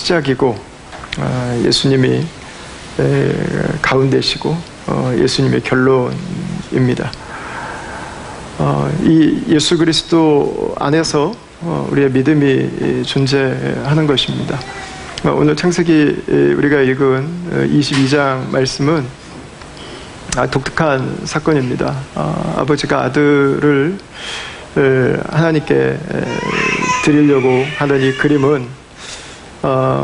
시작이고 예수님이 가운데시고 예수님의 결론입니다. 이 예수 그리스도 안에서 우리의 믿음이 존재하는 것입니다. 오늘 창세기 우리가 읽은 22장 말씀은 독특한 사건입니다. 아버지가 아들을 하나님께 드리려고 하는 이 그림은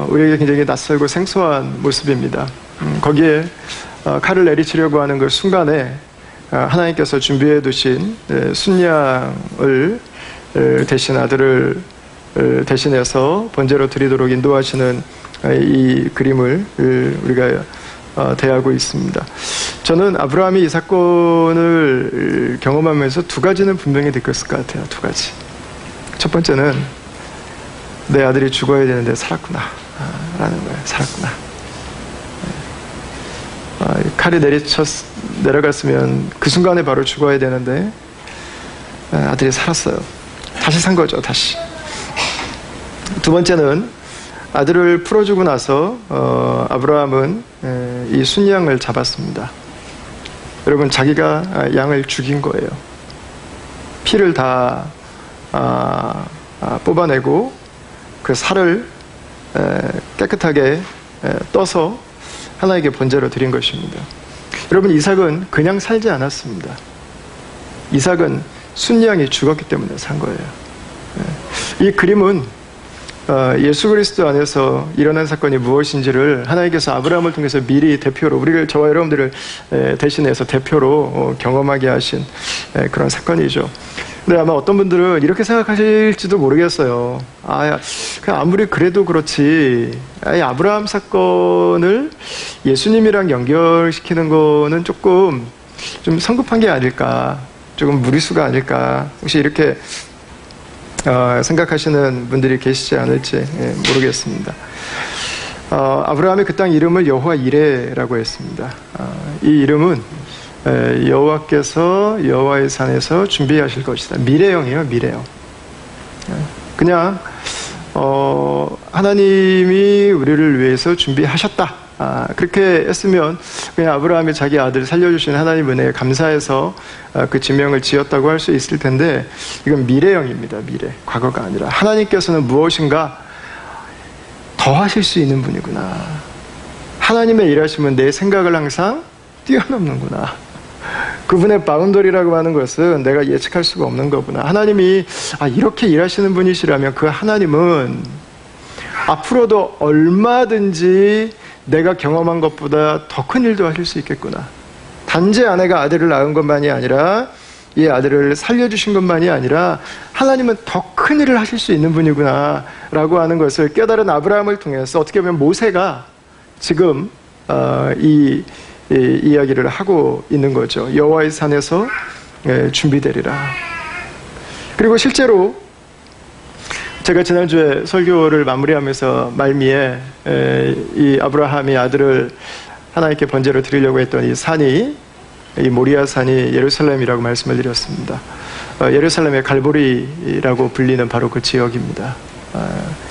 우리에게 굉장히 낯설고 생소한 모습입니다. 거기에 칼을 내리치려고 하는 그 순간에 하나님께서 준비해 두신 순양을 대신 아들을 대신해서 번제로 드리도록 인도하시는 이 그림을 우리가 대하고 있습니다. 저는 아브라함이 이 사건을 경험하면서 두 가지는 분명히 느꼈을 것 같아요. 두 가지. 첫 번째는 내 아들이 죽어야 되는데 살았구나 라는 거예요. 살았구나. 칼이 내려갔으면 그 순간에 바로 죽어야 되는데 아들이 살았어요. 다시 산 거죠. 다시. 두 번째는 아들을 풀어주고 나서 아브라함은 이 순양을 잡았습니다. 여러분, 자기가 양을 죽인 거예요. 피를 다 뽑아내고 그 살을 깨끗하게 떠서 하나님께 번제로 드린 것입니다. 여러분, 이삭은 그냥 살지 않았습니다. 이삭은 순양이 죽었기 때문에 산 거예요. 이 그림은 예수 그리스도 안에서 일어난 사건이 무엇인지를 하나님께서 아브라함을 통해서 미리 대표로, 우리를, 저와 여러분들을 대신해서 대표로 경험하게 하신 그런 사건이죠. 근데 아마 어떤 분들은 이렇게 생각하실지도 모르겠어요. 아무리 그래도 그렇지, 아브라함 사건을 예수님이랑 연결시키는 거는 조금 좀 성급한 게 아닐까, 조금 무리수가 아닐까, 혹시 이렇게 생각하시는 분들이 계시지 않을지 모르겠습니다. 아브라함이 그 땅 이름을 여호와 이레라고 했습니다. 이 이름은 여호와께서 여호와의 산에서 준비하실 것이다. 미래형이에요. 미래형. 그냥 하나님이 우리를 위해서 준비하셨다. 그렇게 했으면 그냥 아브라함이 자기 아들 살려주신 하나님 은혜에 감사해서 그 지명을 지었다고 할 수 있을 텐데, 이건 미래형입니다. 미래. 과거가 아니라 하나님께서는 무엇인가 더 하실 수 있는 분이구나. 하나님의 일하심은 내 생각을 항상 뛰어넘는구나. 그분의 바운더리라고 하는 것은 내가 예측할 수가 없는 거구나. 하나님이 이렇게 일하시는 분이시라면 그 하나님은 앞으로도 얼마든지 내가 경험한 것보다 더 큰 일도 하실 수 있겠구나. 단지 아내가 아들을 낳은 것만이 아니라 이 아들을 살려주신 것만이 아니라 하나님은 더 큰 일을 하실 수 있는 분이구나 라고 하는 것을 깨달은 아브라함을 통해서 어떻게 보면 모세가 지금 이 이야기를 하고 있는 거죠. 여호와의 산에서 준비되리라. 그리고 실제로 제가 지난주에 설교를 마무리하면서 말미에 이 아브라함이 아들을 하나님께 번제로 드리려고 했던 이 산이, 이 모리아 산이 예루살렘이라고 말씀을 드렸습니다. 예루살렘의 갈보리라고 불리는 바로 그 지역입니다.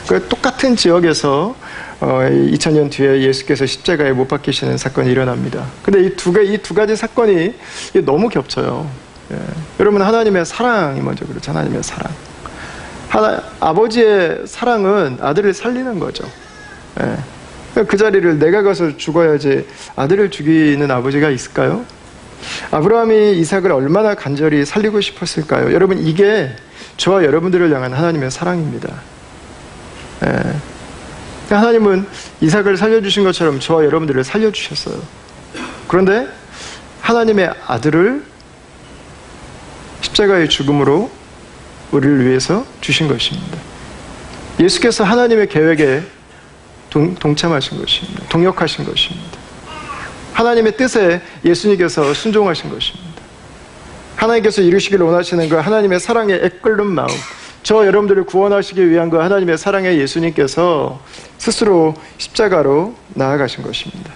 그 똑같은 지역에서 2000년 뒤에 예수께서 십자가에 못 박히시는 사건이 일어납니다. 근데 이 두 가지 사건이 너무 겹쳐요. 여러분, 하나님의 사랑이 먼저 그렇죠. 하나님의 사랑. 아버지의 사랑은 아들을 살리는 거죠. 그 자리를 내가 가서 죽어야지 아들을 죽이는 아버지가 있을까요? 아브라함이 이삭을 얼마나 간절히 살리고 싶었을까요? 여러분, 이게 저와 여러분들을 향한 하나님의 사랑입니다. 하나님은 이삭을 살려주신 것처럼 저와 여러분들을 살려주셨어요. 그런데 하나님의 아들을 십자가의 죽음으로 우리를 위해서 주신 것입니다. 예수께서 하나님의 계획에 동참하신 것입니다. 동역하신 것입니다. 하나님의 뜻에 예수님께서 순종하신 것입니다. 하나님께서 이루시기를 원하시는 그 하나님의 사랑에 애끓는 마음, 저 여러분들을 구원하시기 위한 그 하나님의 사랑에 예수님께서 스스로 십자가로 나아가신 것입니다.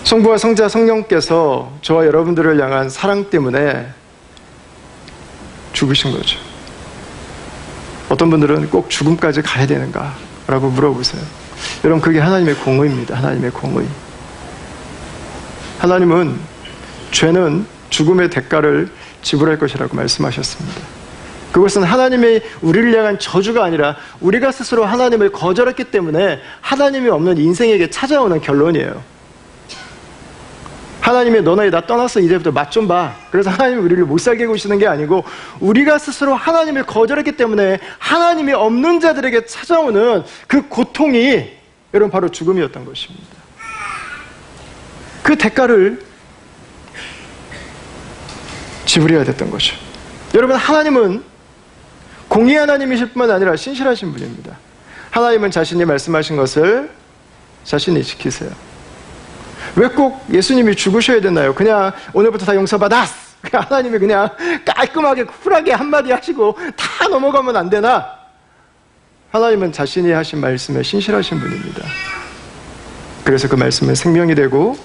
성부와 성자 성령께서 저와 여러분들을 향한 사랑 때문에 죽으신 거죠. 어떤 분들은 꼭 죽음까지 가야 되는가? 라고 물어보세요. 여러분, 그게 하나님의 공의입니다. 하나님의 공의. 하나님은 죄는 죽음의 대가를 지불할 것이라고 말씀하셨습니다. 그것은 하나님의 우리를 향한 저주가 아니라 우리가 스스로 하나님을 거절했기 때문에 하나님이 없는 인생에게 찾아오는 결론이에요. 하나님이 너네 나 떠났어 이제부터 맛 좀 봐. 그래서 하나님이 우리를 못 살게 구시는 게 아니고 우리가 스스로 하나님을 거절했기 때문에 하나님이 없는 자들에게 찾아오는 그 고통이 여러분 바로 죽음이었던 것입니다. 그 대가를 지불해야 됐던 거죠. 여러분, 하나님은 공의 하나님이실 뿐만 아니라 신실하신 분입니다. 하나님은 자신이 말씀하신 것을 자신이 지키세요. 왜 꼭 예수님이 죽으셔야 되나요? 그냥 오늘부터 다 용서받았! 하나님이 그냥 깔끔하게 쿨하게 한마디 하시고 다 넘어가면 안 되나? 하나님은 자신이 하신 말씀에 신실하신 분입니다. 그래서 그 말씀은 생명이 되고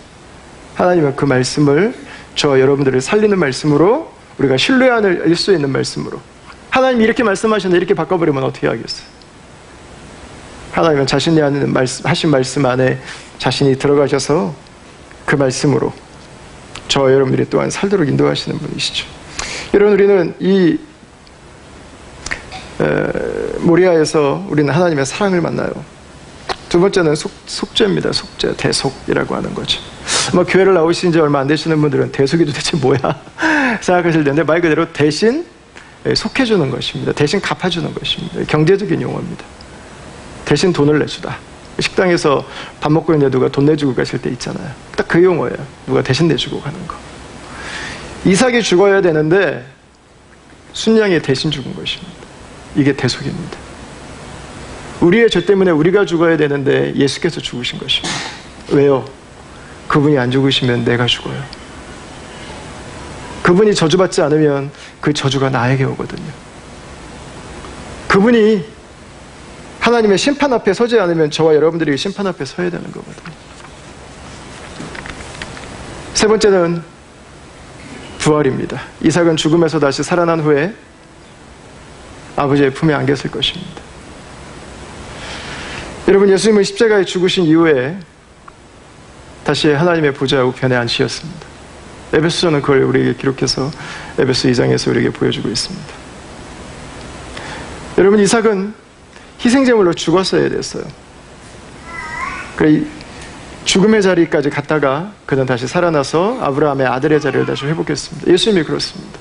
하나님은 그 말씀을 저와 여러분들을 살리는 말씀으로 우리가 신뢰할 수 있는 말씀으로 하나님이 이렇게 말씀하셨는데 이렇게 바꿔버리면 어떻게 하겠어요? 하나님은 자신이 하신 말씀 안에 자신이 들어가셔서 그 말씀으로 저와 여러분들이 또한 살도록 인도하시는 분이시죠. 여러분, 우리는 이 모리아에서 우리는 하나님의 사랑을 만나요. 두 번째는 속죄입니다. 속죄, 대속이라고 하는 거죠. 교회를 나오신 지 얼마 안 되시는 분들은 대속이 도대체 뭐야 생각하실 텐데 말 그대로 대신 속해주는 것입니다. 대신 갚아주는 것입니다. 경제적인 용어입니다. 대신 돈을 내주다. 식당에서 밥 먹고 있는데 누가 돈 내주고 가실 때 있잖아요. 딱 그 용어예요. 누가 대신 내주고 가는 거. 이삭이 죽어야 되는데 순양이 대신 죽은 것입니다. 이게 대속입니다. 우리의 죄 때문에 우리가 죽어야 되는데 예수께서 죽으신 것입니다. 왜요? 그분이 안 죽으시면 내가 죽어요. 그분이 저주받지 않으면 그 저주가 나에게 오거든요. 그분이 하나님의 심판 앞에 서지 않으면 저와 여러분들이 심판 앞에 서야 되는 거거든요. 세 번째는 부활입니다. 이삭은 죽음에서 다시 살아난 후에 아버지의 품에 안겼을 것입니다. 여러분, 예수님은 십자가에 죽으신 이후에 다시 하나님의 보좌 우편에 앉으셨습니다. 에베소서는 그걸 우리에게 기록해서 에베소 2장에서 우리에게 보여주고 있습니다. 여러분, 이삭은 희생제물로 죽었어야 됐어요. 죽음의 자리까지 갔다가 그는 다시 살아나서 아브라함의 아들의 자리를 다시 회복했습니다. 예수님이 그렇습니다.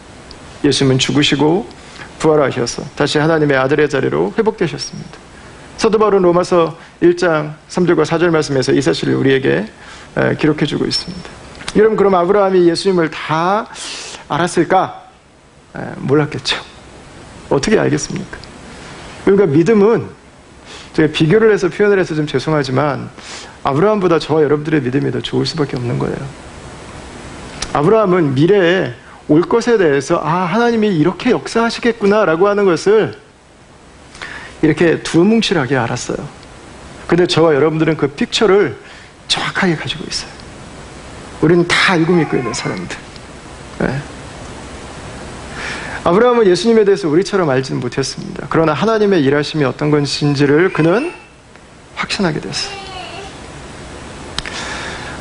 예수님은 죽으시고 부활하셔서 다시 하나님의 아들의 자리로 회복되셨습니다. 사도 바울은 로마서 1장 3절과 4절 말씀에서 이 사실을 우리에게 기록해주고 있습니다. 여러분, 그럼 아브라함이 예수님을 다 알았을까? 몰랐겠죠. 어떻게 알겠습니까? 그러니까 믿음은 제가 비교를 해서 표현을 해서 좀 죄송하지만 아브라함보다 저와 여러분들의 믿음이 더 좋을 수밖에 없는 거예요. 아브라함은 미래에 올 것에 대해서 하나님이 이렇게 역사하시겠구나 라고 하는 것을 이렇게 두뭉실하게 알았어요. 근데 저와 여러분들은 그 픽처를 정확하게 가지고 있어요. 우리는 다 알고 믿고 있는 사람들. 네. 아브라함은 예수님에 대해서 우리처럼 알지는 못했습니다. 그러나 하나님의 일하심이 어떤 것인지를 그는 확신하게 됐어요.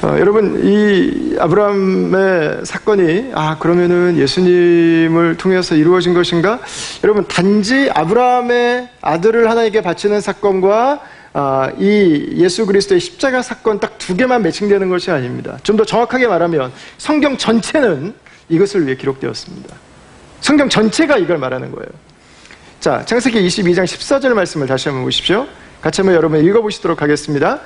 여러분, 이 아브라함의 사건이 그러면은 예수님을 통해서 이루어진 것인가? 여러분, 단지 아브라함의 아들을 하나님께 바치는 사건과 이 예수 그리스도의 십자가 사건 딱 두 개만 매칭되는 것이 아닙니다. 좀 더 정확하게 말하면 성경 전체는 이것을 위해 기록되었습니다. 성경 전체가 이걸 말하는 거예요. 자, 창세기 22장 14절 말씀을 다시 한번 보십시오. 같이 한번 여러분 읽어보시도록 하겠습니다.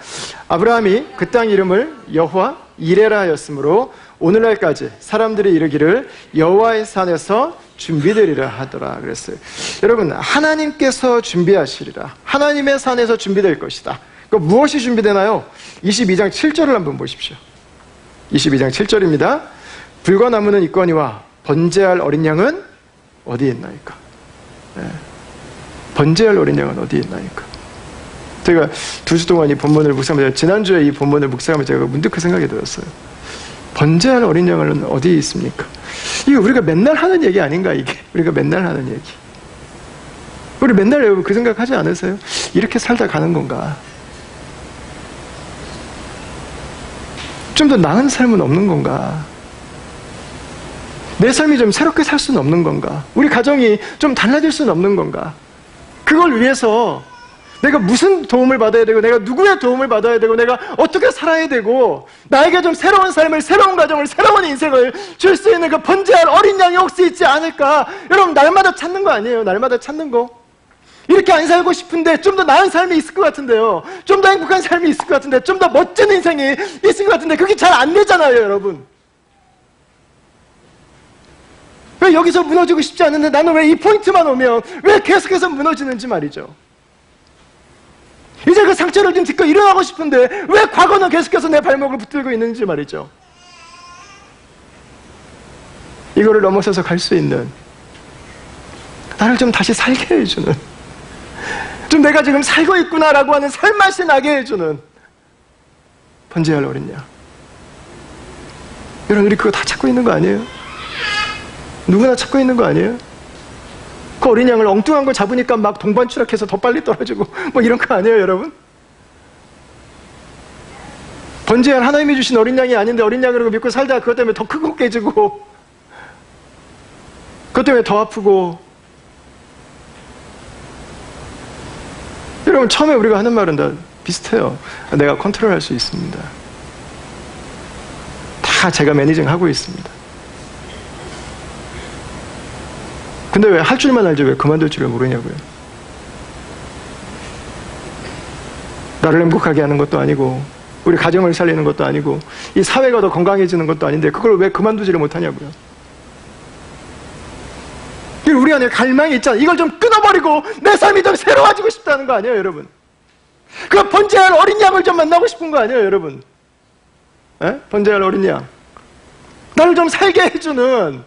아브라함이 그 땅 이름을 여호와 이레라 하였으므로 오늘날까지 사람들이 이르기를 여호와의 산에서 준비되리라 하더라 그랬어요. 여러분, 하나님께서 준비하시리라. 하나님의 산에서 준비될 것이다. 그러니까 무엇이 준비되나요? 22장 7절을 한번 보십시오. 22장 7절입니다. 불과 나무는 있거니와 번제할 어린 양은 어디에 있나이까? 네. 번제할 어린 양은 어디에 있나이까? 제가 2주 동안 이 본문을 묵상하면서 지난주에 이 본문을 묵상하면서 제가 문득 그 생각이 들었어요. 번제할 어린 양은 어디에 있습니까? 이게 우리가 맨날 하는 얘기 아닌가, 이게? 우리가 맨날 하는 얘기. 우리 맨날 여러분 그 생각하지 않으세요? 이렇게 살다 가는 건가? 좀 더 나은 삶은 없는 건가? 내 삶이 좀 새롭게 살 수는 없는 건가? 우리 가정이 좀 달라질 수는 없는 건가? 그걸 위해서 내가 무슨 도움을 받아야 되고, 내가 누구의 도움을 받아야 되고, 내가 어떻게 살아야 되고, 나에게 좀 새로운 삶을, 새로운 가정을, 새로운 인생을 줄 수 있는 그 번제할 어린 양이 혹시 있지 않을까? 여러분, 날마다 찾는 거 아니에요? 날마다 찾는 거? 이렇게 안 살고 싶은데 좀 더 나은 삶이 있을 것 같은데요. 좀 더 행복한 삶이 있을 것 같은데, 좀 더 멋진 인생이 있을 것 같은데, 그게 잘 안 되잖아요, 여러분. 왜 여기서 무너지고 싶지 않은데 나는 왜 이 포인트만 오면 왜 계속해서 무너지는지 말이죠. 이제 그 상처를 좀 딛고 일어나고 싶은데 왜 과거는 계속해서 내 발목을 붙들고 있는지 말이죠. 이거를 넘어서서 갈 수 있는, 나를 좀 다시 살게 해주는, 좀 내가 지금 살고 있구나라고 하는 살맛이 나게 해주는 번제할 어린 양. 여러분, 우리 그거 다 찾고 있는 거 아니에요? 누구나 찾고 있는 거 아니에요? 그 어린 양을 엉뚱한 거 잡으니까 막 동반 추락해서 더 빨리 떨어지고 뭐 이런 거 아니에요, 여러분? 번제할 하나님이 주신 어린 양이 아닌데 어린 양이라고 믿고 살다가 그것 때문에 더 크고 깨지고, 그것 때문에 더 아프고. 여러분, 처음에 우리가 하는 말은 다 비슷해요. 내가 컨트롤할 수 있습니다. 다 제가 매니징하고 있습니다. 근데 왜 할 줄만 알지 왜 그만둘 줄을 모르냐고요. 나를 행복하게 하는 것도 아니고, 우리 가정을 살리는 것도 아니고, 이 사회가 더 건강해지는 것도 아닌데 그걸 왜 그만두지를 못하냐고요. 우리 안에 갈망이 있잖아요. 이걸 좀 끊어버리고 내 삶이 좀 새로워지고 싶다는 거 아니에요, 여러분? 그 번제할 어린 양을 좀 만나고 싶은 거 아니에요, 여러분? 에? 번제할 어린 양, 나를 좀 살게 해주는,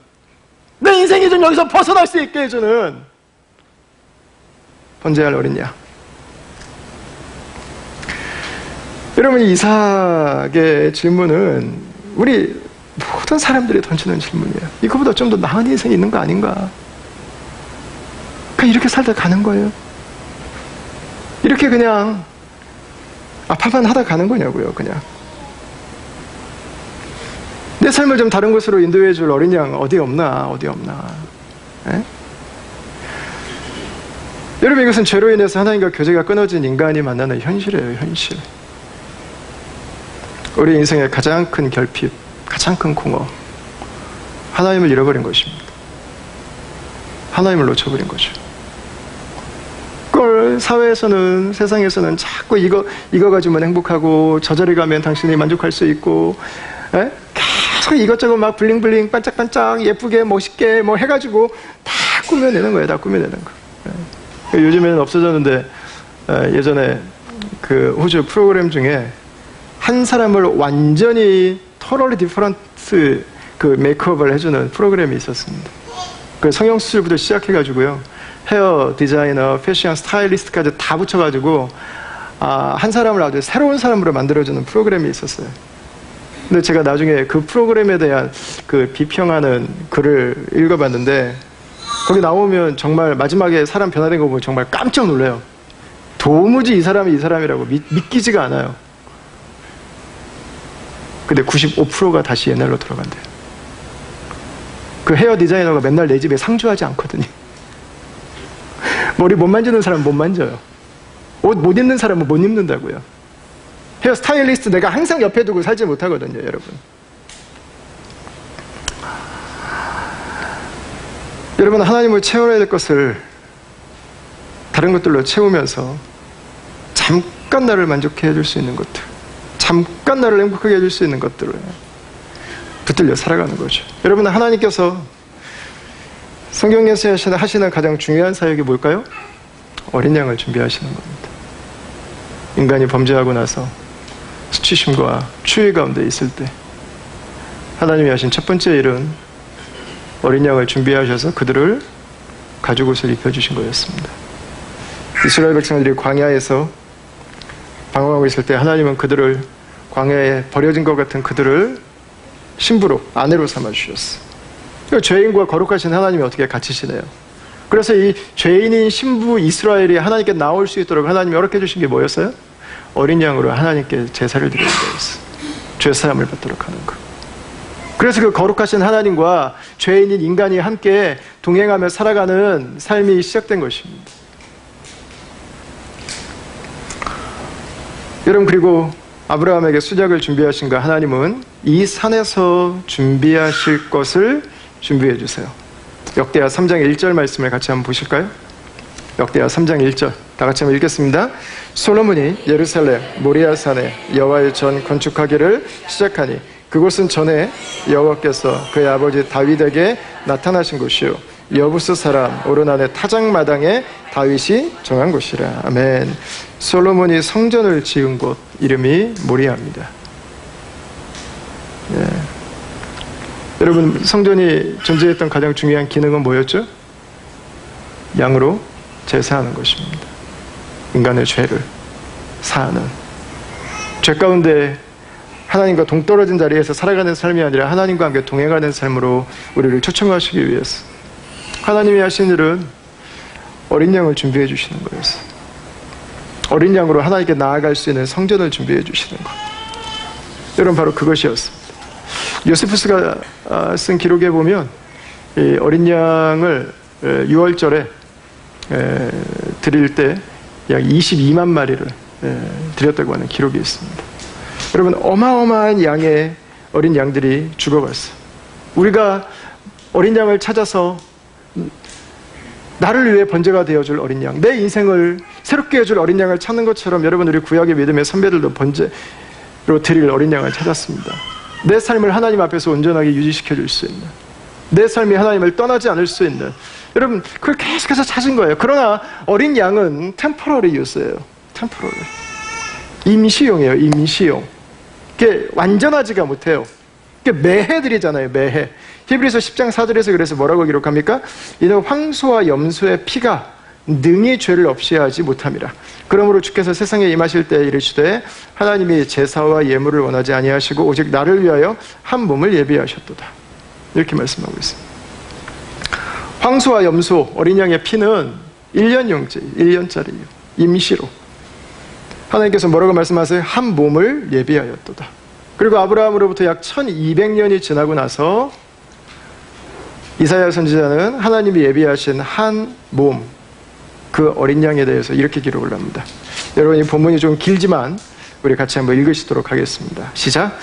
내 인생이 좀 여기서 벗어날 수 있게 해주는 번제할 어린 양. 여러분, 이삭의 질문은 우리 모든 사람들이 던지는 질문이에요. 이거보다 좀 더 나은 인생이 있는 거 아닌가? 그냥 이렇게 살다 가는 거예요? 이렇게 그냥 아파만 하다 가는 거냐고요, 그냥. 내 삶을 좀 다른 곳으로 인도해 줄 어린 양 어디 없나, 어디 없나. 에? 여러분, 이것은 죄로 인해서 하나님과 교제가 끊어진 인간이 만나는 현실이에요, 현실. 우리 인생의 가장 큰 결핍, 가장 큰 공허, 하나님을 잃어버린 것입니다. 하나님을 놓쳐버린 거죠. 그걸 사회에서는, 세상에서는 자꾸 이거 가지면 행복하고, 저 자리 가면 당신이 만족할 수 있고, 에? 계속 이것저것 막 블링블링 반짝반짝 예쁘게 멋있게 뭐 해가지고 다 꾸며내는 거예요. 다 꾸며내는 거. 요즘에는 없어졌는데, 예전에 그 호주 프로그램 중에 한 사람을 완전히 totally different 그 메이크업을 해주는 프로그램이 있었습니다. 그 성형수술부터 시작해가지고요, 헤어 디자이너, 패션 스타일리스트까지 다 붙여가지고 한 사람을 아주 새로운 사람으로 만들어주는 프로그램이 있었어요. 근데 제가 나중에 그 프로그램에 대한 그 비평하는 글을 읽어봤는데, 거기 나오면 정말 마지막에 사람 변화된 거 보면 정말 깜짝 놀라요. 도무지 이 사람이 이 사람이라고 믿기지가 않아요. 근데 95%가 다시 옛날로 돌아간대요. 그 헤어 디자이너가 맨날 내 집에 상주하지 않거든요. 머리 못 만지는 사람은 못 만져요. 옷 못 입는 사람은 못 입는다고요. 헤어 스타일리스트 내가 항상 옆에 두고 살지 못하거든요, 여러분. 여러분, 하나님을 채워야 될 것을 다른 것들로 채우면서 잠깐 나를 만족해 해줄 수 있는 것들, 잠깐 나를 행복하게 해줄 수 있는 것들을 붙들려 살아가는 거죠. 여러분, 하나님께서 성경에서 하시는 가장 중요한 사역이 뭘까요? 어린 양을 준비하시는 겁니다. 인간이 범죄하고 나서 수치심과 추위 가운데 있을 때 하나님이 하신 첫 번째 일은 어린 양을 준비하셔서 그들을 가죽옷을 입혀주신 거였습니다. 이스라엘 백성들이 광야에서 방황하고 있을 때 하나님은 그들을, 광야에 버려진 것 같은 그들을 신부로, 아내로 삼아주셨어요. 죄인과 거룩하신 하나님이 어떻게 갇히시네요. 그래서 이 죄인인 신부 이스라엘이 하나님께 나올 수 있도록 하나님이 허락해 주신 게 뭐였어요? 어린 양으로 하나님께 제사를 드리는 거였어요. 죄사함을 받도록 하는 것. 그래서 그 거룩하신 하나님과 죄인인 인간이 함께 동행하며 살아가는 삶이 시작된 것입니다. 여러분, 그리고 아브라함에게 수작을 준비하신 가 하나님은 이 산에서 준비하실 것을 준비해 주세요. 역대하 3장 1절 말씀을 같이 한번 보실까요? 역대하 3장 1절 다 같이 한번 읽겠습니다. 솔로몬이 예루살렘 모리아산에 여호와의 전 건축하기를 시작하니 그곳은 전에 여호와께서 그의 아버지 다윗에게 나타나신 곳이요 여부스 사람 오르난의 타작마당에 다윗이 정한 곳이라. 아멘. 솔로몬이 성전을 지은 곳 이름이 모리아입니다. 예. 여러분, 성전이 존재했던 가장 중요한 기능은 뭐였죠? 양으로 제사하는 것입니다. 인간의 죄를 사하는, 죄 가운데 하나님과 동떨어진 자리에서 살아가는 삶이 아니라 하나님과 함께 동행하는 삶으로 우리를 초청하시기 위해서 하나님이 하신 일은 어린 양을 준비해 주시는 거였어요. 어린 양으로 하나님께 나아갈 수 있는 성전을 준비해 주시는 것. 여러분, 바로 그것이었습니다. 요세푸스가 쓴 기록에 보면 이 어린 양을 6월절에 드릴 때 약 22만 마리를 드렸다고 하는 기록이 있습니다. 여러분, 어마어마한 양의 어린 양들이 죽어갔어요. 우리가 어린 양을 찾아서 나를 위해 번제가 되어줄 어린 양, 내 인생을 새롭게 해줄 어린 양을 찾는 것처럼 여러분, 우리 구약의 믿음의 선배들도 번제로 드릴 어린 양을 찾았습니다. 내 삶을 하나님 앞에서 온전하게 유지시켜 줄 수 있는, 내 삶이 하나님을 떠나지 않을 수 있는, 여러분, 그걸 계속해서 찾은 거예요. 그러나 어린 양은 템포러리 유스예요. 템포러리. 임시용이에요. 임시용. 그게 완전하지가 못해요. 그게 매해 드리잖아요. 매해. 히브리서 10장 4절에서 그래서 뭐라고 기록합니까? 이는 황소와 염소의 피가 능히 죄를 없이 하지 못함이라. 그러므로 주께서 세상에 임하실 때 이르시되 하나님이 제사와 예물을 원하지 아니하시고 오직 나를 위하여 한 몸을 예비하셨도다. 이렇게 말씀하고 있습니다. 황소와 염소, 어린 양의 피는 1년용제, 1년짜리예요. 임시로. 하나님께서 뭐라고 말씀하세요? 한 몸을 예비하였도다. 그리고 아브라함으로부터 약 1200년이 지나고 나서 이사야 선지자는 하나님이 예비하신 한 몸, 그 어린 양에 대해서 이렇게 기록을 합니다. 여러분, 이 본문이 좀 길지만 우리 같이 한번 읽으시도록 하겠습니다. 시작.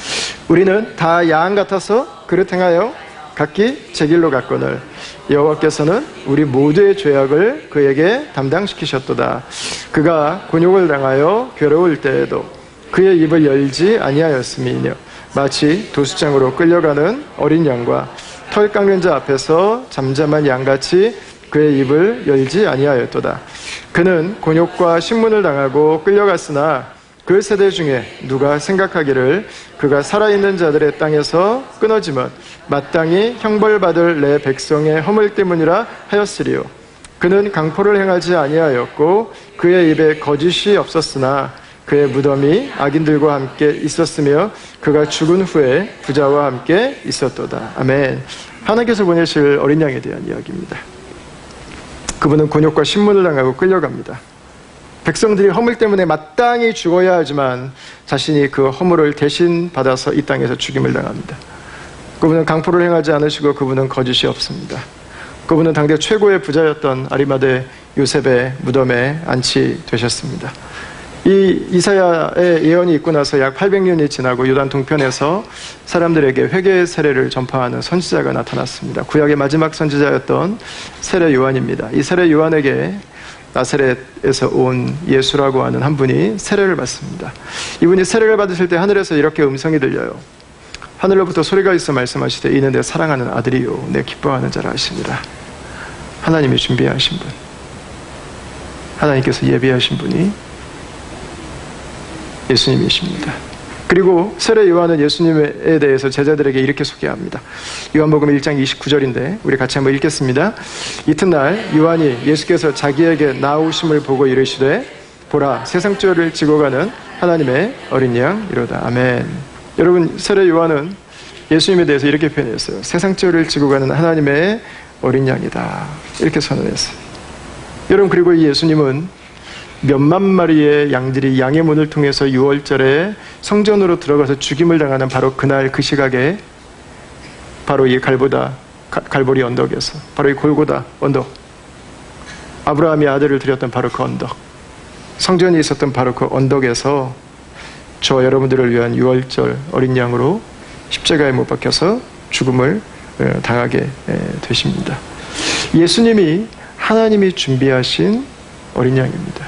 우리는 다 양 같아서 그릇 행하여 각기 제 길로 갔거늘 여호와께서는 우리 모두의 죄악을 그에게 담당시키셨도다. 그가 곤욕을 당하여 괴로울 때에도 그의 입을 열지 아니하였음이니요 마치 도수장으로 끌려가는 어린 양과 털 깎는 자 앞에서 잠잠한 양같이 그의 입을 열지 아니하였도다. 그는 곤욕과 신문을 당하고 끌려갔으나 그 세대 중에 누가 생각하기를 그가 살아있는 자들의 땅에서 끊어지면 마땅히 형벌받을 내 백성의 허물 때문이라 하였으리요. 그는 강포를 행하지 아니하였고 그의 입에 거짓이 없었으나 그의 무덤이 악인들과 함께 있었으며 그가 죽은 후에 부자와 함께 있었도다. 아멘. 하나님께서 보내실 어린 양에 대한 이야기입니다. 그분은 곤욕과 신문을 당하고 끌려갑니다. 백성들이 허물 때문에 마땅히 죽어야 하지만 자신이 그 허물을 대신 받아서 이 땅에서 죽임을 당합니다. 그분은 강포를 행하지 않으시고 그분은 거짓이 없습니다. 그분은 당대 최고의 부자였던 아리마대 요셉의 무덤에 안치되셨습니다. 이 이사야의 예언이 있고 나서 약 800년이 지나고 요단 동편에서 사람들에게 회개의 세례를 전파하는 선지자가 나타났습니다. 구약의 마지막 선지자였던 세례 요한입니다. 이 세례 요한에게 나사렛에서 온 예수라고 하는 한 분이 세례를 받습니다. 이분이 세례를 받으실 때 하늘에서 이렇게 음성이 들려요. 하늘로부터 소리가 있어 말씀하시되 이는 내 사랑하는 아들이요 내 기뻐하는 자라 하시니라. 하나님이 준비하신 분, 하나님께서 예비하신 분이 예수님이십니다. 그리고 세례 요한은 예수님에 대해서 제자들에게 이렇게 소개합니다. 요한복음 1장 29절인데 우리 같이 한번 읽겠습니다. 이튿날 요한이 예수께서 자기에게 나오심을 보고 이르시되 보라 세상죄를 지고 가는 하나님의 어린 양 이로다. 아멘. 여러분, 세례 요한은 예수님에 대해서 이렇게 표현했어요. 세상죄를 지고 가는 하나님의 어린 양이다. 이렇게 선언했어요. 여러분, 그리고 이 예수님은 몇만 마리의 양들이 양의 문을 통해서 6월절에 성전으로 들어가서 죽임을 당하는 바로 그날 그 시각에 바로 이 갈보리 언덕에서, 바로 이 골고다 언덕, 아브라함이 아들을 드렸던 바로 그 언덕, 성전이 있었던 바로 그 언덕에서 저와 여러분들을 위한 6월절 어린 양으로 십자가에 못 박혀서 죽음을 당하게 되십니다. 예수님이 하나님이 준비하신 어린 양입니다.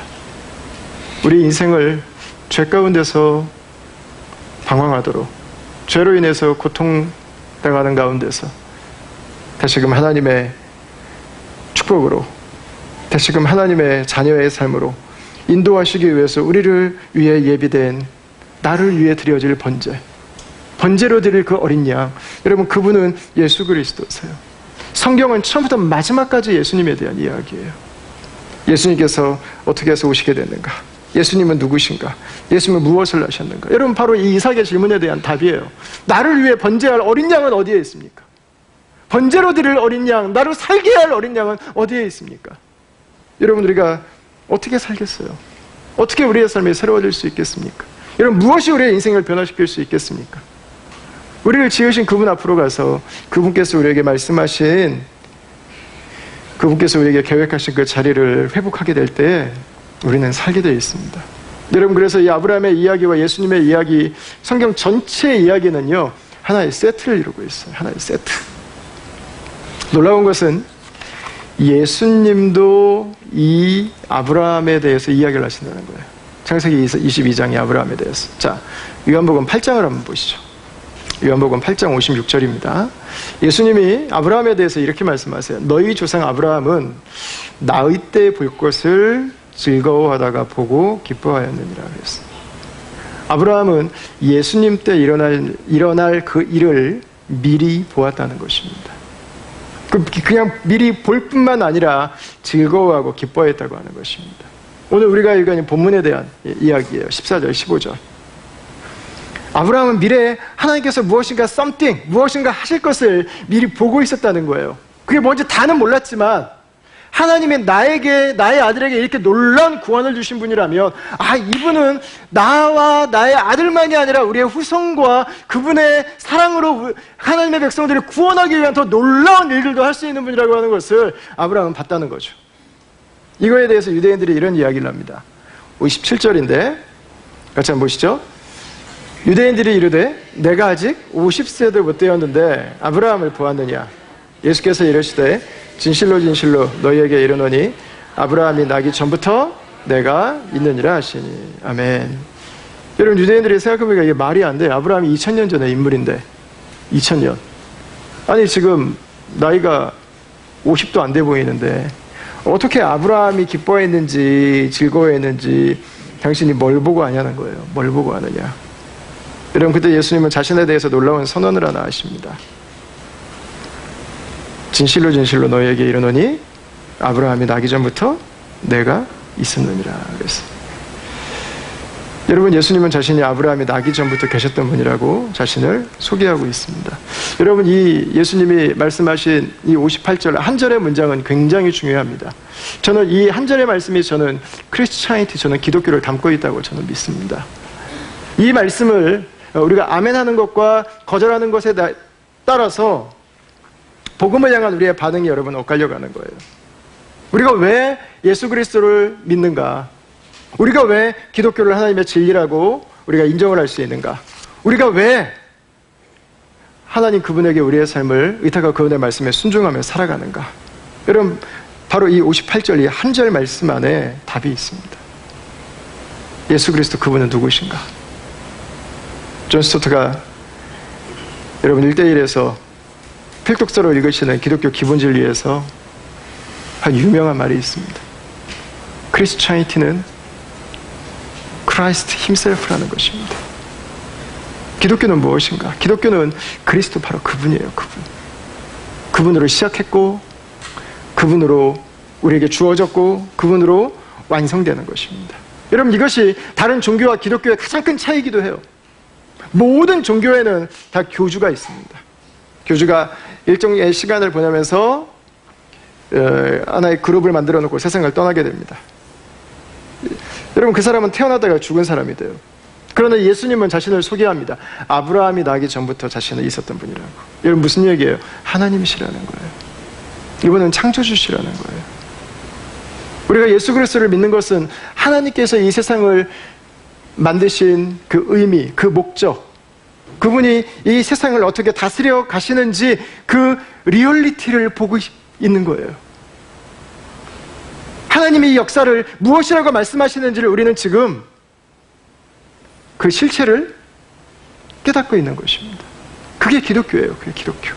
우리 인생을 죄 가운데서 방황하도록, 죄로 인해서 고통당하는 가운데서 다시금 하나님의 축복으로, 다시금 하나님의 자녀의 삶으로 인도하시기 위해서 우리를 위해 예비된, 나를 위해 드려질 번제로 드릴 그 어린 양, 여러분, 그분은 예수 그리스도세요. 성경은 처음부터 마지막까지 예수님에 대한 이야기예요. 예수님께서 어떻게 해서 오시게 됐는가? 예수님은 누구신가? 예수님은 무엇을 하셨는가? 여러분, 바로 이 이삭의 질문에 대한 답이에요. 나를 위해 번제할 어린 양은 어디에 있습니까? 번제로 드릴 어린 양, 나를 살게 할 어린 양은 어디에 있습니까? 여러분, 우리가 어떻게 살겠어요? 어떻게 우리의 삶이 새로워질 수 있겠습니까? 여러분, 무엇이 우리의 인생을 변화시킬 수 있겠습니까? 우리를 지으신 그분 앞으로 가서 그분께서 우리에게 말씀하신, 그분께서 우리에게 계획하신 그 자리를 회복하게 될 때 우리는 살게 되어 있습니다. 여러분, 그래서 이 아브라함의 이야기와 예수님의 이야기, 성경 전체의 이야기는요, 하나의 세트를 이루고 있어요. 하나의 세트. 놀라운 것은 예수님도 이 아브라함에 대해서 이야기를 하신다는 거예요. 창세기 22장이 아브라함에 대해서. 자, 요한복음 8장을 한번 보시죠. 요한복음 8장 56절입니다. 예수님이 아브라함에 대해서 이렇게 말씀하세요. 너희 조상 아브라함은 나의 때 볼 것을 즐거워하다가 보고 기뻐하였느니라 그랬어요. 아브라함은 예수님 때 일어날 그 일을 미리 보았다는 것입니다. 그냥 미리 볼 뿐만 아니라 즐거워하고 기뻐했다고 하는 것입니다. 오늘 우리가 읽은 본문에 대한 이야기예요. 14절, 15절. 아브라함은 미래에 하나님께서 무엇인가 하실 것을 미리 보고 있었다는 거예요. 그게 뭔지 다는 몰랐지만 하나님이 나의 아들에게 이렇게 놀라운 구원을 주신 분이라면, 이분은 나와 나의 아들만이 아니라 우리의 후손과 그분의 사랑으로 하나님의 백성들을 구원하기 위한 더 놀라운 일들도 할 수 있는 분이라고 하는 것을 아브라함은 봤다는 거죠. 이거에 대해서 유대인들이 이런 이야기를 합니다. 57절인데 같이 한번 보시죠. 유대인들이 이르되 내가 아직 50세도 못 되었는데 아브라함을 보았느냐? 예수께서 이르시되 진실로 진실로 너희에게 이르노니 아브라함이 나기 전부터 내가 있느니라 하시니. 아멘. 여러분, 유대인들이 생각해보니까 이게 말이 안 돼요. 아브라함이 2000년 전의 인물인데, 2000년. 아니, 지금 나이가 50도 안 돼 보이는데 어떻게 아브라함이 기뻐했는지 즐거워했는지 당신이 뭘 보고 아냐는 거예요. 뭘 보고 아느냐. 여러분, 그때 예수님은 자신에 대해서 놀라운 선언을 하나 하십니다. 진실로 진실로 너희에게 이르노니 아브라함이 나기 전부터 내가 있었느니라 그랬어요. 여러분, 예수님은 자신이 아브라함이 나기 전부터 계셨던 분이라고 자신을 소개하고 있습니다. 여러분, 이 예수님이 말씀하신 이 58절 한 절의 문장은 굉장히 중요합니다. 저는 이 한 절의 말씀이 저는 크리스찬이티, 저는 기독교를 담고 있다고 저는 믿습니다. 이 말씀을 우리가 아멘하는 것과 거절하는 것에 따라서 복음을 향한 우리의 반응이 여러분 엇갈려가는 거예요. 우리가 왜 예수 그리스도를 믿는가? 우리가 왜 기독교를 하나님의 진리라고 우리가 인정을 할 수 있는가? 우리가 왜 하나님 그분에게 우리의 삶을 의탁하고 그분의 말씀에 순종하며 살아가는가? 여러분, 바로 이 58절 이 한 절 말씀 안에 답이 있습니다. 예수 그리스도 그분은 누구신가? 존 스토트가 여러분 1:1에서 필독서로 읽으시는 기독교 기본 진리에서 한 유명한 말이 있습니다. 크리스찬이티는 크라이스트 힘셀프라는 것입니다. 기독교는 무엇인가? 기독교는 그리스도, 바로 그분이에요. 그분으로 시작했고 그분으로 우리에게 주어졌고 그분으로 완성되는 것입니다. 여러분, 이것이 다른 종교와 기독교의 가장 큰 차이이기도 해요. 모든 종교에는 다 교주가 있습니다. 교주가 일정의 시간을 보내면서 하나의 그룹을 만들어 놓고 세상을 떠나게 됩니다. 여러분, 그 사람은 태어나다가 죽은 사람이 돼요. 그러나 예수님은 자신을 소개합니다. 아브라함이 나기 전부터 자신은 있었던 분이라고. 여러분, 무슨 얘기예요? 하나님이시라는 거예요. 이분은 창조주시라는 거예요. 우리가 예수 그리스도를 믿는 것은 하나님께서 이 세상을 만드신 그 의미, 그 목적, 그분이 이 세상을 어떻게 다스려 가시는지 그 리얼리티를 보고 있는 거예요. 하나님이 이 역사를 무엇이라고 말씀하시는지를 우리는 지금 그 실체를 깨닫고 있는 것입니다. 그게 기독교예요. 그게 기독교.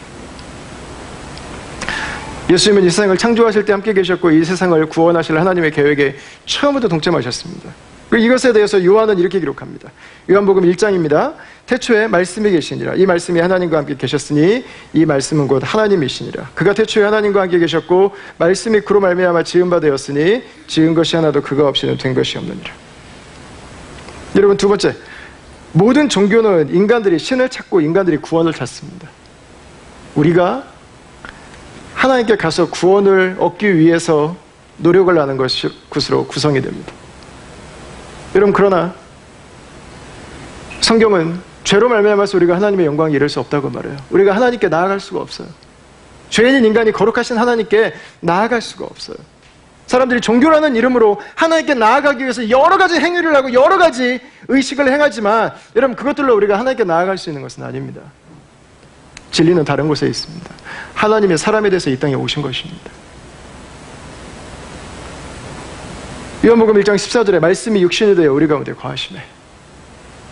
예수님은 이 세상을 창조하실 때 함께 계셨고 이 세상을 구원하실 하나님의 계획에 처음부터 동참하셨습니다. 이것에 대해서 요한은 이렇게 기록합니다. 요한복음 1장입니다. 태초에 말씀이 계시니라. 이 말씀이 하나님과 함께 계셨으니 이 말씀은 곧 하나님이시니라. 그가 태초에 하나님과 함께 계셨고 말씀이 그로 말미암아 지은 바 되었으니 지은 것이 하나도 그가 없이는 된 것이 없느니라. 여러분, 두 번째, 모든 종교는 인간들이 신을 찾고 인간들이 구원을 찾습니다. 우리가 하나님께 가서 구원을 얻기 위해서 노력을 하는 것으로 구성이 됩니다. 여러분, 그러나 성경은 죄로 말미암아서 우리가 하나님의 영광에 이를 수 없다고 말해요. 우리가 하나님께 나아갈 수가 없어요. 죄인인 인간이 거룩하신 하나님께 나아갈 수가 없어요. 사람들이 종교라는 이름으로 하나님께 나아가기 위해서 여러 가지 행위를 하고 여러 가지 의식을 행하지만 여러분, 그것들로 우리가 하나님께 나아갈 수 있는 것은 아닙니다. 진리는 다른 곳에 있습니다. 하나님의 사람에 대해서 이 땅에 오신 것입니다. 요한복음 1장 14절에 말씀이 육신이 되어 우리 가운데 거하시네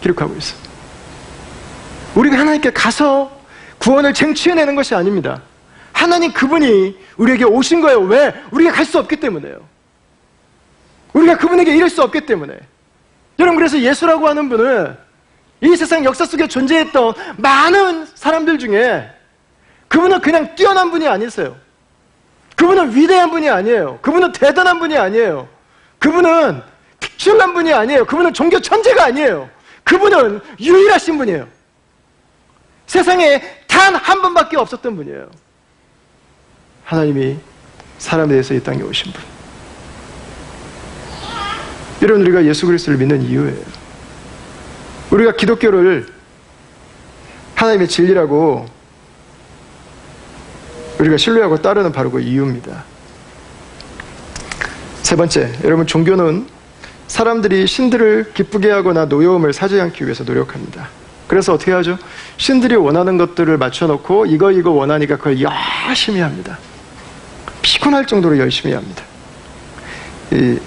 기록하고 있어요. 우리가 하나님께 가서 구원을 쟁취해내는 것이 아닙니다. 하나님 그분이 우리에게 오신 거예요. 왜? 우리가 갈 수 없기 때문에요. 우리가 그분에게 이를 수 없기 때문에. 여러분, 그래서 예수라고 하는 분은 이 세상 역사 속에 존재했던 많은 사람들 중에 그분은 그냥 뛰어난 분이 아니세요. 그분은 위대한 분이 아니에요. 그분은 대단한 분이 아니에요. 그분은 특출난 분이 아니에요. 그분은 종교 천재가 아니에요. 그분은 유일하신 분이에요. 세상에 단 한 분밖에 없었던 분이에요. 하나님이 사람에 대해서 이 땅에 오신 분. 여러분, 우리가 예수 그리스도를 믿는 이유예요. 우리가 기독교를 하나님의 진리라고 우리가 신뢰하고 따르는 바로 그 이유입니다. 세 번째, 여러분, 종교는 사람들이 신들을 기쁘게 하거나 노여움을 사지 않기 위해서 노력합니다. 그래서 어떻게 하죠? 신들이 원하는 것들을 맞춰놓고 이거 원하니까 그걸 열심히 합니다. 피곤할 정도로 열심히 합니다.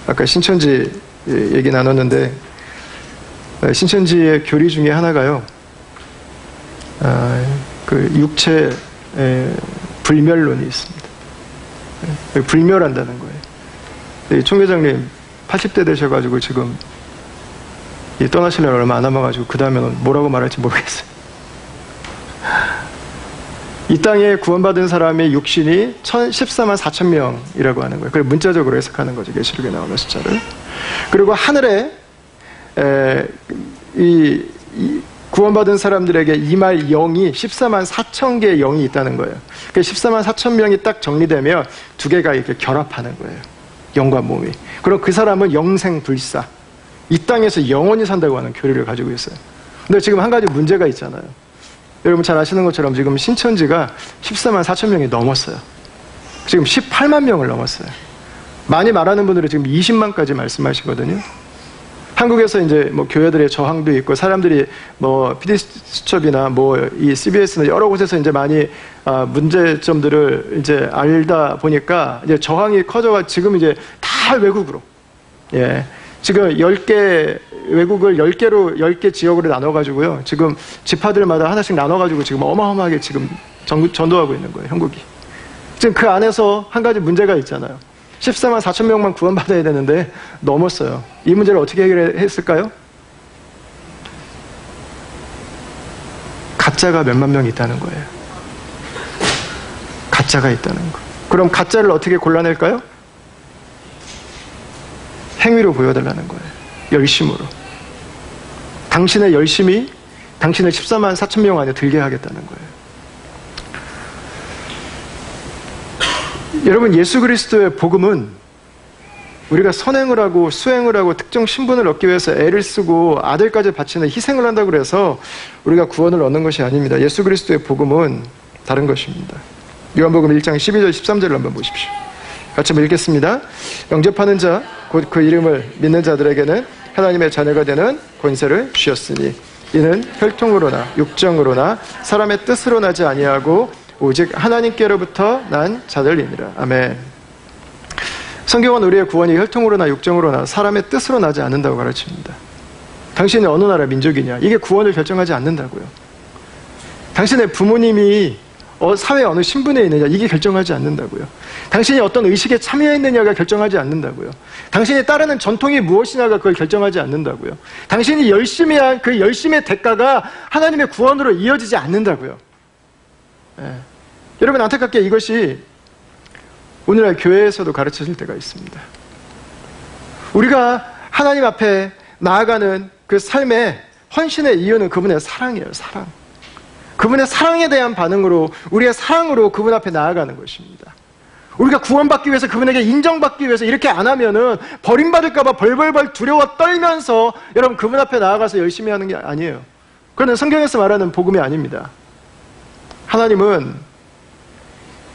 아까 신천지 얘기 나눴는데 신천지의 교리 중에 하나가요, 그 육체 불멸론이 있습니다. 불멸한다는 거예요. 총회장님 80대 되셔가지고 지금 떠나시려면 얼마 안 남아가지고 그 다음에는 뭐라고 말할지 모르겠어요. 이 땅에 구원받은 사람의 육신이 14만 4천 명이라고 하는 거예요. 그걸 문자적으로 해석하는 거죠. 계시록에 나오는 숫자를. 그리고 하늘에 이 구원받은 사람들에게 임할 영이 14만 4천 개의 영이 있다는 거예요. 그 14만 4천 명이 딱 정리되면 두 개가 이렇게 결합하는 거예요. 영과 몸이. 그럼 그 사람은 영생불사, 이 땅에서 영원히 산다고 하는 교리를 가지고 있어요. 근데 지금 한 가지 문제가 있잖아요. 여러분 잘 아시는 것처럼 지금 신천지가 14만 4천 명이 넘었어요. 지금 18만 명을 넘었어요. 많이 말하는 분들은 지금 20만까지 말씀하시거든요. 한국에서 이제 뭐 교회들의 저항도 있고 사람들이 뭐 PD수첩이나 뭐 이 CBS나 여러 곳에서 이제 많이 문제점들을 이제 알다 보니까 이제 저항이 커져가 지금 이제 다 외국으로, 지금 10개 외국을 10개 지역으로 나눠가지고요. 지금 지파들마다 하나씩 나눠가지고 지금 어마어마하게 지금 전도하고 있는 거예요, 형국이. 지금 그 안에서 한 가지 문제가 있잖아요. 14만 4천 명만 구원받아야 되는데 넘었어요. 이 문제를 어떻게 해결했을까요? 가짜가 몇만 명 있다는 거예요. 가짜가 있다는 거. 그럼 가짜를 어떻게 골라낼까요? 행위로 보여달라는 거예요. 열심으로. 당신의 열심이 당신을 14만 4천 명 안에 들게 하겠다는 거예요. 여러분, 예수 그리스도의 복음은 우리가 선행을 하고 수행을 하고 특정 신분을 얻기 위해서 애를 쓰고 아들까지 바치는 희생을 한다고 해서 우리가 구원을 얻는 것이 아닙니다. 예수 그리스도의 복음은 다른 것입니다. 요한복음 1장 12절 13절을 한번 보십시오. 같이 한번 읽겠습니다. 영접하는 자, 곧 그 이름을 믿는 자들에게는 하나님의 자녀가 되는 권세를 주셨으니 이는 혈통으로나 육정으로나 사람의 뜻으로 나지 아니하고 오직 하나님께로부터 난 자들이니라. 아멘. 성경은 우리의 구원이 혈통으로나 육정으로나 사람의 뜻으로 나지 않는다고 가르칩니다. 당신이 어느 나라 민족이냐, 이게 구원을 결정하지 않는다고요. 당신의 부모님이 사회에 어느 신분에 있느냐, 이게 결정하지 않는다고요. 당신이 어떤 의식에 참여했느냐가 결정하지 않는다고요. 당신이 따르는 전통이 무엇이냐가 그걸 결정하지 않는다고요. 당신이 열심히 한 그 열심의 대가가 하나님의 구원으로 이어지지 않는다고요. 여러분, 안타깝게 이것이 오늘날 교회에서도 가르쳐질 때가 있습니다. 우리가 하나님 앞에 나아가는 그 삶의 헌신의 이유는 그분의 사랑이에요. 사랑. 그분의 사랑에 대한 반응으로, 우리의 사랑으로 그분 앞에 나아가는 것입니다. 우리가 구원받기 위해서, 그분에게 인정받기 위해서 이렇게 안 하면은 버림받을까봐 벌벌벌 두려워 떨면서 여러분 그분 앞에 나아가서 열심히 하는 게 아니에요. 그건 성경에서 말하는 복음이 아닙니다. 하나님은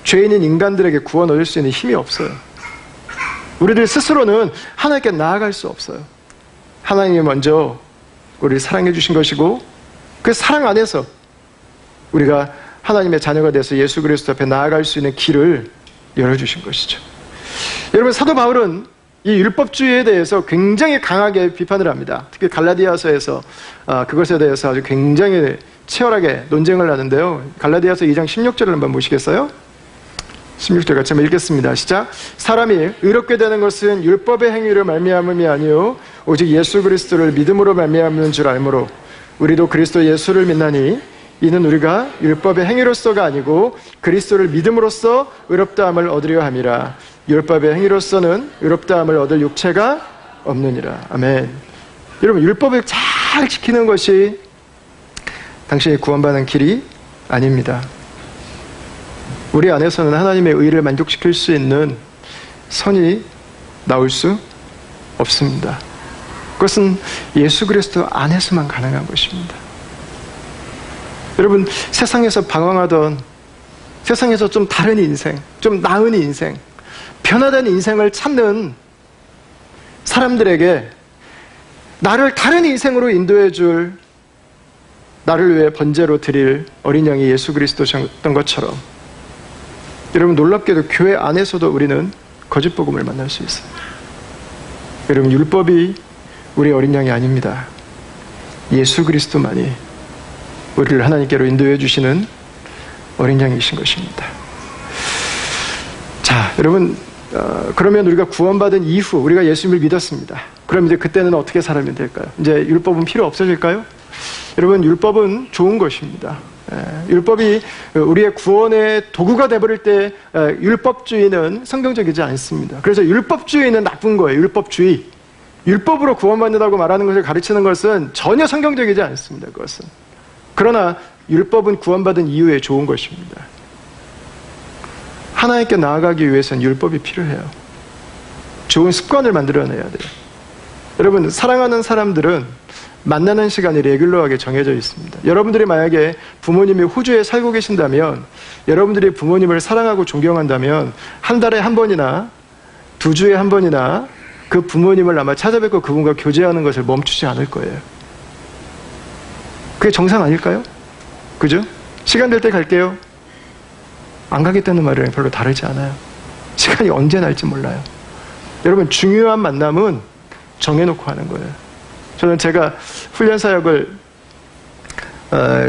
죄인인 인간들에게 구원 얻을 수 있는 힘이 없어요. 우리들 스스로는 하나님께 나아갈 수 없어요. 하나님이 먼저 우리를 사랑해 주신 것이고, 그 사랑 안에서 우리가 하나님의 자녀가 돼서 예수 그리스도 앞에 나아갈 수 있는 길을 열어주신 것이죠. 여러분, 사도 바울은 이 율법주의에 대해서 굉장히 강하게 비판을 합니다. 특히 갈라디아서에서 그것에 대해서 아주 굉장히 치열하게 논쟁을 하는데요. 갈라디아서 2장 16절을 한번 보시겠어요? 16절 같이 한번 읽겠습니다. 시작. 사람이 의롭게 되는 것은 율법의 행위로 말미암음이 아니요 오직 예수 그리스도를 믿음으로 말미암는 줄 알므로 우리도 그리스도 예수를 믿나니 이는 우리가 율법의 행위로서가 아니고 그리스도를 믿음으로써 의롭다함을 얻으려 함이라. 율법의 행위로서는 의롭다함을 얻을 육체가 없느니라. 아멘. 여러분, 율법을 잘 지키는 것이 당신이 구원받는 길이 아닙니다. 우리 안에서는 하나님의 의를 만족시킬 수 있는 선이 나올 수 없습니다. 그것은 예수 그리스도 안에서만 가능한 것입니다. 여러분, 세상에서 방황하던, 세상에서 좀 다른 인생, 좀 나은 인생, 변화된 인생을 찾는 사람들에게 나를 다른 인생으로 인도해 줄, 나를 위해 번제로 드릴 어린 양이 예수 그리스도셨던 것처럼, 여러분, 놀랍게도 교회 안에서도 우리는 거짓 복음을 만날 수 있어요. 여러분, 율법이 우리 어린 양이 아닙니다. 예수 그리스도만이 우리를 하나님께로 인도해 주시는 어린 양이신 것입니다. 자, 여러분, 그러면 우리가 구원받은 이후 우리가 예수님을 믿었습니다. 그럼 이제 그때는 어떻게 살면 될까요? 이제 율법은 필요 없어질까요? 여러분, 율법은 좋은 것입니다. 율법이 우리의 구원의 도구가 되어버릴 때 율법주의는 성경적이지 않습니다. 그래서 율법주의는 나쁜 거예요. 율법주의. 율법으로 구원받는다고 말하는 것을 가르치는 것은 전혀 성경적이지 않습니다. 그것은. 그러나 율법은 구원받은 이후에 좋은 것입니다. 하나님께 나아가기 위해서는 율법이 필요해요. 좋은 습관을 만들어내야 돼요. 여러분, 사랑하는 사람들은 만나는 시간이 레귤러하게 정해져 있습니다. 여러분들이 만약에 부모님이 호주에 살고 계신다면, 여러분들이 부모님을 사랑하고 존경한다면 한 달에 한 번이나 2주에 한 번이나 그 부모님을 아마 찾아뵙고 그분과 교제하는 것을 멈추지 않을 거예요. 그게 정상 아닐까요? 그죠? 시간 될 때 갈게요. 안 가겠다는 말이랑 별로 다르지 않아요. 시간이 언제 날지 몰라요. 여러분, 중요한 만남은 정해놓고 하는 거예요. 저는 제가 훈련 사역을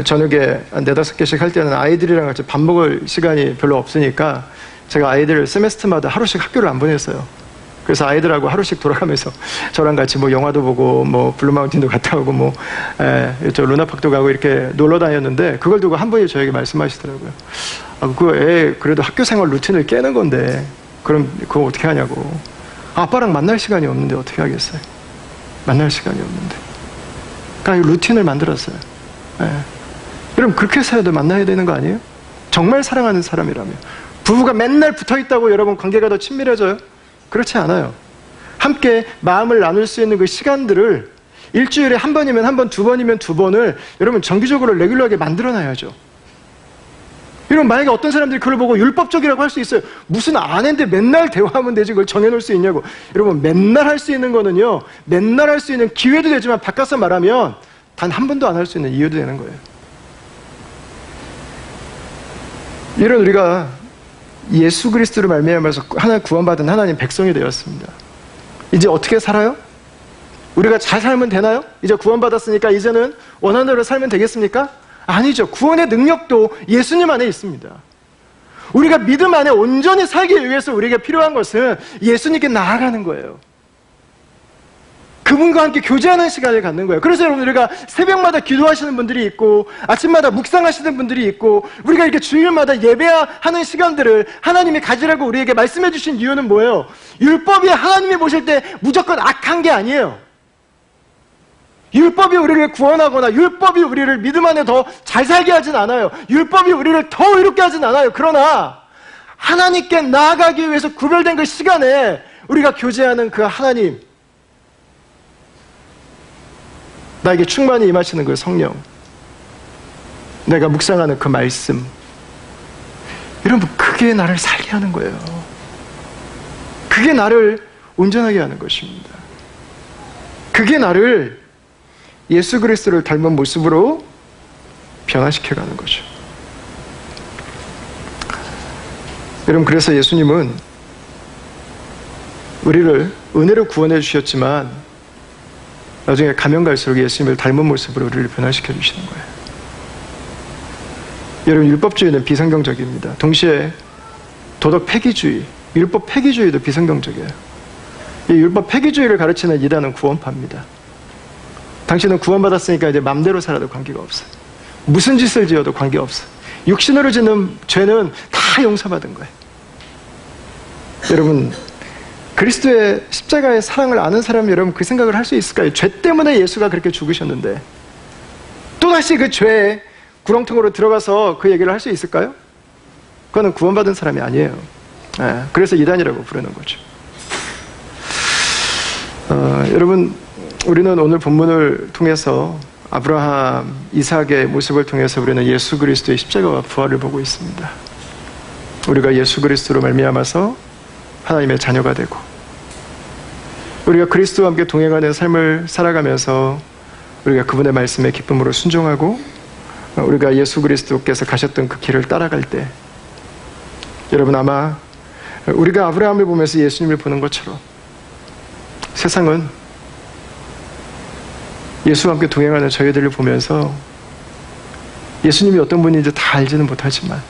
저녁에 한 4-5개씩 할 때는 아이들이랑 같이 밥 먹을 시간이 별로 없으니까 제가 아이들을 세메스터마다 하루씩 학교를 안 보냈어요. 그래서 아이들하고 하루씩 돌아가면서 저랑 같이 뭐 영화도 보고 뭐 블루마운틴도 갔다 오고 뭐 저 루나파크도 가고 이렇게 놀러 다녔는데, 그걸 두고 한 분이 저에게 말씀하시더라고요. 그거 애 그래도 학교 생활 루틴을 깨는 건데 그럼 그거 어떻게 하냐고. 아빠랑 만날 시간이 없는데 어떻게 하겠어요? 만날 시간이 없는데. 그러니까 루틴을 만들었어요. 여러분, 그렇게 해서라도 만나야 되는 거 아니에요? 정말 사랑하는 사람이라면. 부부가 맨날 붙어있다고 여러분 관계가 더 친밀해져요? 그렇지 않아요. 함께 마음을 나눌 수 있는 그 시간들을 일주일에 한 번이면 한 번, 두 번이면 두 번을 여러분 정기적으로 레귤러하게 만들어놔야죠. 여러분, 만약에 어떤 사람들이 그걸 보고 율법적이라고 할 수 있어요. 무슨 아내인데 맨날 대화하면 되지 그걸 정해놓을 수 있냐고. 여러분, 맨날 할 수 있는 거는요, 맨날 할 수 있는 기회도 되지만 바꿔서 말하면 단 한 번도 안 할 수 있는 이유도 되는 거예요. 이런 우리가 예수 그리스도를 말미암아서 하나님 구원받은 하나님 백성이 되었습니다. 이제 어떻게 살아요? 우리가 잘 살면 되나요? 이제 구원받았으니까 이제는 원하는 대로 살면 되겠습니까? 아니죠. 구원의 능력도 예수님 안에 있습니다. 우리가 믿음 안에 온전히 살기 위해서 우리에게 필요한 것은 예수님께 나아가는 거예요. 그분과 함께 교제하는 시간을 갖는 거예요. 그래서 여러분, 우리가 새벽마다 기도하시는 분들이 있고 아침마다 묵상하시는 분들이 있고 우리가 이렇게 주일마다 예배하는 시간들을 하나님이 가지라고 우리에게 말씀해 주신 이유는 뭐예요? 율법이 하나님이 보실 때 무조건 악한 게 아니에요. 율법이 우리를 구원하거나 율법이 우리를 믿음 안에 더 잘 살게 하진 않아요. 율법이 우리를 더 의롭게 하진 않아요. 그러나 하나님께 나아가기 위해서 구별된 그 시간에 우리가 교제하는 그 하나님, 나에게 충만히 임하시는 그 성령, 내가 묵상하는 그 말씀, 여러분, 그게 나를 살게 하는 거예요. 그게 나를 온전하게 하는 것입니다. 그게 나를 예수 그리스도를 닮은 모습으로 변화시켜가는 거죠. 여러분, 그래서 예수님은 우리를 은혜로 구원해 주셨지만 나중에 가면 갈수록 예수님을 닮은 모습으로 우리를 변화시켜 주시는 거예요. 여러분, 율법주의는 비성경적입니다. 동시에 도덕 폐기주의, 율법 폐기주의도 비성경적이에요. 이 율법 폐기주의를 가르치는 이단은 구원파입니다. 당신은 구원받았으니까 이제 맘대로 살아도 관계가 없어요. 무슨 짓을 지어도 관계없어요. 육신으로 짓는 죄는 다 용서받은 거예요. 여러분, 그리스도의 십자가의 사랑을 아는 사람이 여러분 그 생각을 할 수 있을까요? 죄 때문에 예수가 그렇게 죽으셨는데 또다시 그 죄의 구렁텅으로 들어가서 그 얘기를 할 수 있을까요? 그거는 구원받은 사람이 아니에요. 그래서 이단이라고 부르는 거죠. 여러분, 우리는 오늘 본문을 통해서 아브라함, 이삭의 모습을 통해서 우리는 예수 그리스도의 십자가와 부활을 보고 있습니다. 우리가 예수 그리스도로 말미암아서 하나님의 자녀가 되고 우리가 그리스도와 함께 동행하는 삶을 살아가면서 우리가 그분의 말씀에 기쁨으로 순종하고 우리가 예수 그리스도께서 가셨던 그 길을 따라갈 때 여러분, 아마 우리가 아브라함을 보면서 예수님을 보는 것처럼 세상은 예수와 함께 동행하는 저희들을 보면서 예수님이 어떤 분인지 다 알지는 못하지만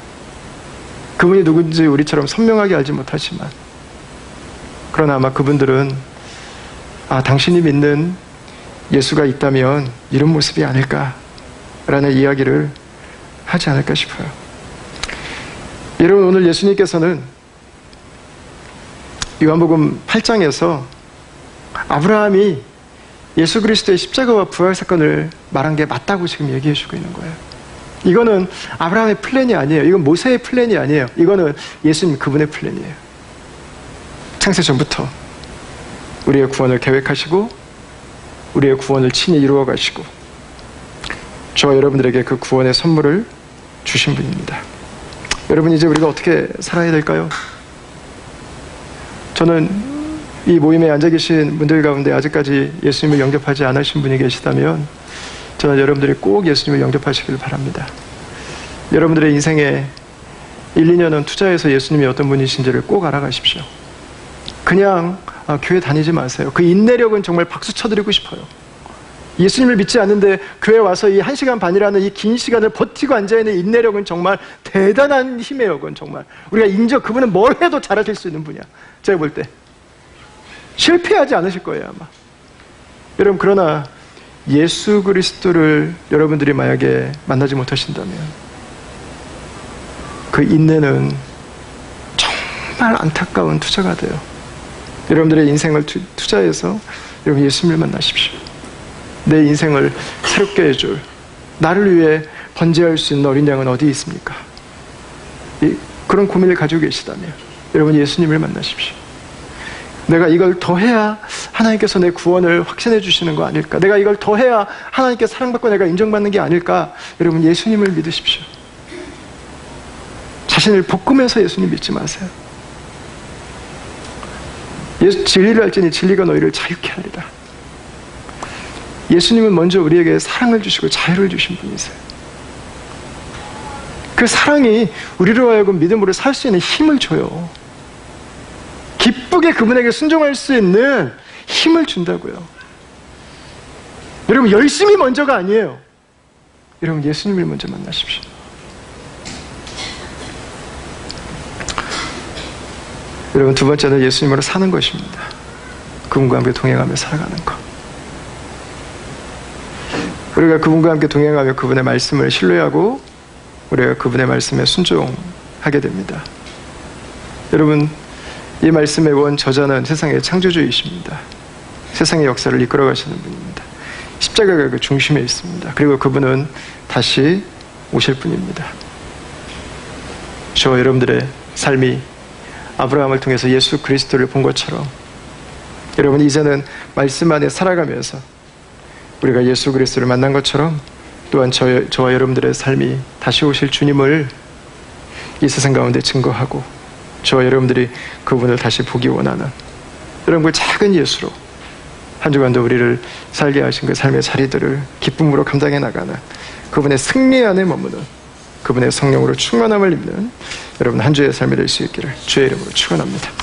그분이 누군지 우리처럼 선명하게 알지 못하지만 그러나 아마 그분들은 당신이 믿는 예수가 있다면 이런 모습이 아닐까라는 이야기를 하지 않을까 싶어요. 여러분, 오늘 예수님께서는 요한복음 8장에서 아브라함이 예수 그리스도의 십자가와 부활 사건을 말한 게 맞다고 지금 얘기해 주고 있는 거예요. 이거는 아브라함의 플랜이 아니에요. 이건 모세의 플랜이 아니에요. 이거는 예수님 그분의 플랜이에요. 창세 전부터 우리의 구원을 계획하시고 우리의 구원을 친히 이루어 가시고 저와 여러분들에게 그 구원의 선물을 주신 분입니다. 여러분, 이제 우리가 어떻게 살아야 될까요? 저는 이 모임에 앉아 계신 분들 가운데 아직까지 예수님을 영접하지 않으신 분이 계시다면 저는 여러분들이 꼭 예수님을 영접하시길 바랍니다. 여러분들의 인생에 1, 2년은 투자해서 예수님이 어떤 분이신지를 꼭 알아가십시오. 그냥 교회 다니지 마세요. 그 인내력은 정말 박수 쳐드리고 싶어요. 예수님을 믿지 않는데 교회 와서 이 1시간 반이라는 이 긴 시간을 버티고 앉아있는 인내력은 정말 대단한 힘이에요. 그건 정말 우리가 그분은 뭘 해도 잘하실 수 있는 분이야. 제가 볼 때 실패하지 않으실 거예요, 아마. 여러분, 그러나 예수 그리스도를 여러분들이 만약에 만나지 못하신다면 그 인내는 정말 안타까운 투자가 돼요. 여러분들의 인생을 투자해서 여러분 예수님을 만나십시오. 내 인생을 새롭게 해줄, 나를 위해 번제할 수 있는 어린 양은 어디 있습니까? 그런 고민을 가지고 계시다면 여러분 예수님을 만나십시오. 내가 이걸 더해야 하나님께서 내 구원을 확신해 주시는 거 아닐까? 내가 이걸 더해야 하나님께 사랑받고 내가 인정받는 게 아닐까? 여러분 예수님을 믿으십시오. 자신을 볶으면서 예수님 믿지 마세요. 진리를 알지니 진리가 너희를 자유케 하리라. 예수님은 먼저 우리에게 사랑을 주시고 자유를 주신 분이세요. 그 사랑이 우리로 하여금 믿음으로 살 수 있는 힘을 줘요. 기쁘게 그분에게 순종할 수 있는 힘을 준다고요. 여러분 열심히 먼저가 아니에요. 여러분 예수님을 먼저 만나십시오. 여러분 두 번째는 예수님으로 사는 것입니다. 그분과 함께 동행하며 살아가는 것. 우리가 그분과 함께 동행하며 그분의 말씀을 신뢰하고 우리가 그분의 말씀에 순종하게 됩니다. 여러분 이 말씀의 원 저자는 세상의 창조주이십니다. 세상의 역사를 이끌어 가시는 분입니다. 십자가가 그 중심에 있습니다. 그리고 그분은 다시 오실 분입니다. 저와 여러분들의 삶이 아브라함을 통해서 예수 그리스도를 본 것처럼 여러분 이제는 말씀 안에 살아가면서 우리가 예수 그리스도를 만난 것처럼 또한 저와 여러분들의 삶이 다시 오실 주님을 이 세상 가운데 증거하고 저와 여러분들이 그분을 다시 보기 원하는 여러분 그 작은 예수로 한 주간도 우리를 살게 하신 그 삶의 자리들을 기쁨으로 감당해 나가는 그분의 승리 안에 머무는 그분의 성령으로 충만함을 입는 여러분 한 주의 삶이 될 수 있기를 주의 이름으로 축원합니다.